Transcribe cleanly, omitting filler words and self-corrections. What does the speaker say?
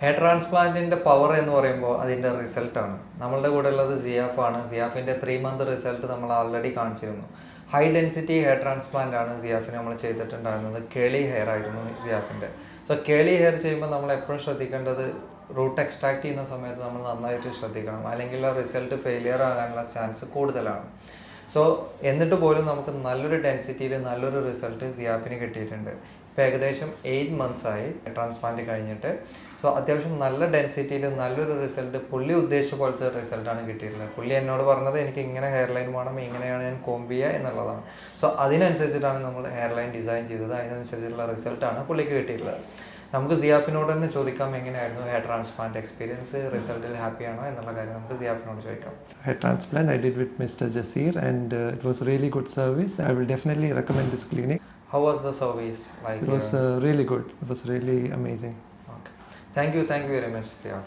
Hair ട്രാൻസ്പ്ലാന്റിന്റെ power എന്ന് പറയുമ്പോൾ അതിന്റെ റിസൾട്ടാണ്. നമ്മളുടെ കൂടെ ഉള്ളത് സിയാഫാണ്. സിയാഫിന്റെ 3 മന്ത് റിസൾട്ട് നമ്മൾ ഓൾറെഡി കാണിച്ചിരുന്നു. ഹൈ ഡെൻസിറ്റി ഹെയർ ട്രാൻസ്പ്ലാന്റ് ആണ് സിയാഫിന് നമ്മൾ ചെയ്തിട്ടുണ്ടായിരുന്നത്. കേളി ഹെയർ ആയിരുന്നു സിയാഫിന്റെ. സോ കേളി ഹെയർ ചെയ്യുമ്പോൾ നമ്മൾ എപ്പോഴും ശ്രദ്ധിക്കേണ്ടത് റൂട്ട് എക്സ്ട്രാക്ട് ചെയ്യുന്ന സമയത്ത് നമ്മൾ നന്നായിട്ട് ശ്രദ്ധിക്കണം, അല്ലെങ്കിൽ ആ റിസൾട്ട് ഫെയിലിയർ ആകാനുള്ള ചാൻസ് കൂടുതലാണ്. സോ എന്നിട്ട് പോലും നമുക്ക് നല്ലൊരു ഡെൻസിറ്റിയിൽ നല്ലൊരു റിസൾട്ട് സിയാഫിന് കിട്ടിയിട്ടുണ്ട്. ഇപ്പോൾ ഏകദേശം 8 മന്ത്സ് ആയി ട്രാൻസ്പ്ലാന്റ് കഴിഞ്ഞിട്ട്. സോ അത്യാവശ്യം നല്ല ഡെൻസിറ്റിയിൽ നല്ലൊരു റിസൾട്ട്, പുള്ളി ഉദ്ദേശിച്ച പോലത്തെ റിസൾട്ടാണ് കിട്ടിയിട്ടുള്ളത്. പുള്ളി എന്നോട് പറഞ്ഞത് എനിക്ക് ഇങ്ങനെ ഹെയർ ലൈൻ വേണം, ഇങ്ങനെയാണ് ഞാൻ കോംബ് ചെയ്യുക എന്നുള്ളതാണ്. സോ അതിനനുസരിച്ചിട്ടാണ് നമ്മൾ ഹെയർ ലൈൻ ഡിസൈൻ ചെയ്തത്. അതിനനുസരിച്ചുള്ള റിസൾട്ടാണ് പുള്ളിക്ക് കിട്ടിയിട്ടുള്ളത്. നമുക്ക് സിയാഫിനോട് തന്നെ ചോദിക്കാം എങ്ങനെയായിരുന്നു ഹെയർ ട്രാൻസ്പ്ലാന്റ് എക്സ്പീരിയൻസ്, റിസൾട്ടിൽ ഹാപ്പിയാണോ എന്നുള്ള കാര്യം നമുക്ക് സിയാഫിനോട് ചോദിക്കാം. Hair transplant I did with Mr. Jasir, and it was really good service. I will definitely recommend this clinic. How was the service like? It was really good. It was really amazing. Okay. Thank you very much, Siaf.